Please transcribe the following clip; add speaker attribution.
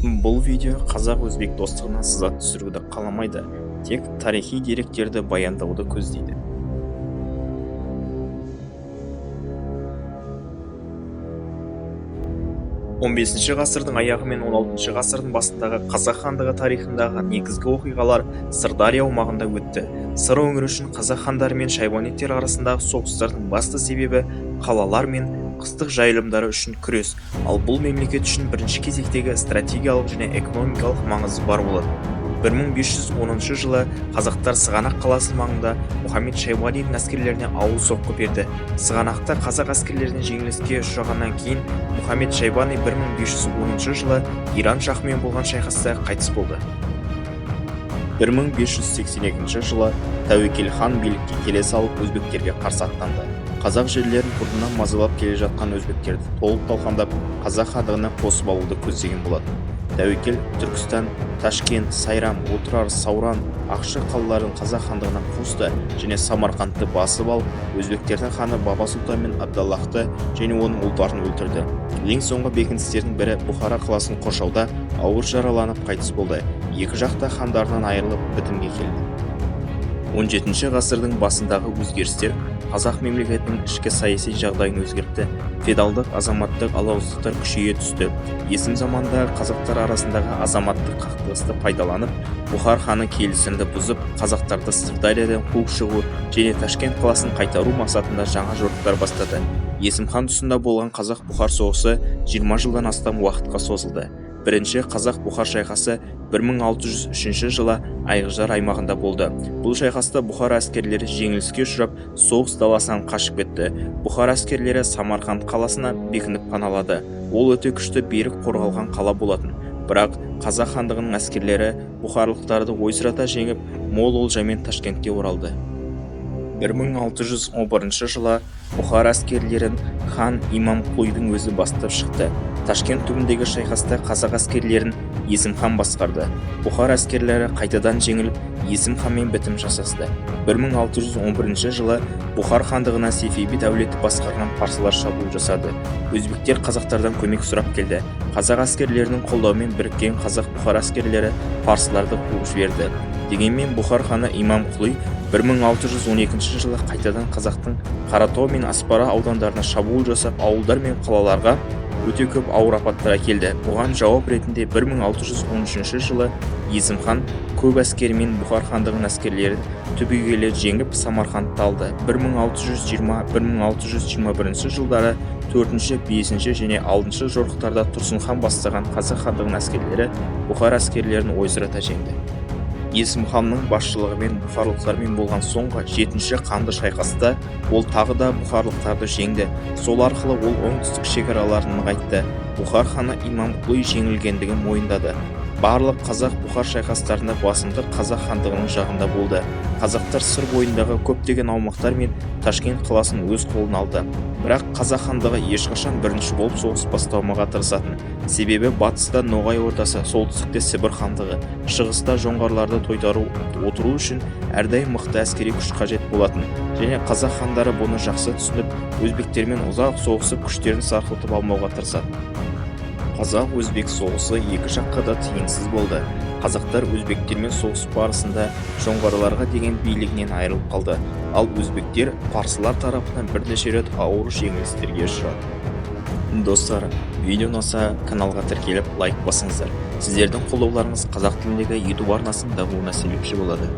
Speaker 1: Бұл видео қазақ-өзбек достығына сызат түсіруді қаламайды, тек тарихи деректерді баяндауды көздейді. 15 ғасырдың аяғы мен 16 ғасырдың басындағы қазақ хандығы тарихындағы негізгі оқиғалар Сырдария аумағында өтті. Сыр өңірі үшін қазақ хандары мен шайбанидтер арасындағы соғыстардың басты себебі қалалар мен қыстық жайылымдары үшін күрес, ал бұл мемлекет үшін бірінші кезектегі стратегиялық және экономикалық маңызы бар болады. 1510 жылы қазақтар Сығанақ қаласы маңында Мұхаммед Шайбанидың әскерлеріне ауыр соққы берді. Сығанақта қазақ әскерлерінің жеңіліске ұшырағаннан кейін Мұхаммед Шайбани 1510 жылы Иран шахымен болған шайқаста қайтыс болды. 1582 жылы Тәуекел хан билікке келе салып өзбектерге қарсы аттанды. Қазақ жерлерін бұрыннан мазалап келе жатқан өзбектерді толық талқандап қазақ хандығына қосып алуды көздеген болатын. Тәуекел Түркістан, Ташкент, Сайрам, Отырар, Сауран, Ақшы қалаларын қазақ хандығына қосты және Самарқандты басып алып, өзбектердің ханы Баба Сұлтан мен Абдаллахты және оның ұлдарын өлтірді. Ең соңғы бекіністердің бірі Бұхара қаласын қоршауда ауыр жараланып қайтыс болды. Екі жақта хандарынан айырылып бітімге келді. 17 ғасырдың басындағы өзгерістер қазақ мемлекетінің ішкі саяси жағдайын өзгертті. Феодалдық азаматтық алауыздықтар күшейе түсті. Есім заманда қазақтар арасындағы азаматтық қақтығысты пайдаланып, Бұхар ханы келісімді бұзып, қазақтарды Сырдариядан қуып шығу және Ташкент қаласын қайтару мақсатында жаңа жорықтар бастады. Есім хан тұсында болған қазақ-Бұхар соғысы 20 жылдан астам уақытқа созылды. Бірінші қазақ-Бұхар шайқасы 1603 жылы Айғжар аймағында болды. Бұл шайқаста Бұхар әскерлері жеңіліске ұшырап, соғыс даласынан қашып кетті. Бұхар әскерлері Самарқанд қаласына бекініп паналады. Ол өте күшті берік қорғалған қала болатын. Бірақ қазақ хандығының әскерлері бұхарлықтарды ойсырата жеңіп, мол олжамен Ташкентке оралды. 1611 жылы Бұхар әскерлерін хан Имамқұлидың өзі бастап шықты. Ташкент түбіндегі шайқаста қазақ әскерлерін Есім хан басқарды. Бұхар әскерлері қайтадан жеңіліп, Есім ханмен бітім жасасты. 1611 жылы Бұхар хандығына Сефеби дәулеті басқарған парсылар шабуыл жасады. Өзбектер қазақтардан көмек сұрап келді. Қазақ әскерлерінің қолдауымен біріккен қазақ-Бұхар әскерлері парсыларды қуып жіберді. Дегенмен Бұхар ханы Имамқұли 1612 жылы қайтадан қазақтың Қаратау мен Аспара аудандарына шабуыл жасап, ауылдар мен қалаларға өте көп ауыр апаттар әкелді. Бұған жауап ретінде 1613 жылы Есім хан көп әскерімен Бұхар хандығының әскерлерін түбегейлі жеңіп Самарқандты алды. 1620-1621 жылдары 4-ші, 5-ші және 6-шы жорықтарда Тұрсын хан бастаған қазақ хандығының әскерлері Бұхар әскерлерін ойсырата жеңді. Есім ханның басшылығымен бұхарлықтармен болған соңғы 7-ші қанды шайқаста ол тағы да бұхарлықтарды жеңді. Сол арқылы ол оңтүстік шекараларын нығайтты. Бұхар ханы Имамқұли жеңілгендігін мойындады. Барлық қазақ-бұхар шайқастарында басымдық қазақ хандығының жағында болды. Қазақтар сыр бойындағы көптеген аумақтар мен Ташкент қаласын өз қолына алды. Бірақ қазақ хандығы ешқашан бірінші болып соғыс бастамауға тырысатын. Себебі батыста Ноғай ордасы, солтүстікте Сібір хандығы, шығыста жоңғарларды тойтару отыру үшін әрдайым мықты әскери күш қажет болатын. Және қазақ хандары бұны жақсы түсініп, өзбектермен ұзақ соғысып күштерін сарқылтып алмауға тырысатын. Қазақ-өзбек соғысы екі жаққа да тиімсіз болды. Қазақтар өзбектермен соғыс барысында жоңғарларға деген билігінен айырылып қалды. Ал өзбектер парсылар тарапынан бірнеше рет ауыр жеңілістерге ұшырады. Достар, видео ұнаса каналға тіркеліп лайк басыңыздар. Сіздердің қолдауларыңыз қазақ тіліндегі YouTube арнасының дамуына себепші болады.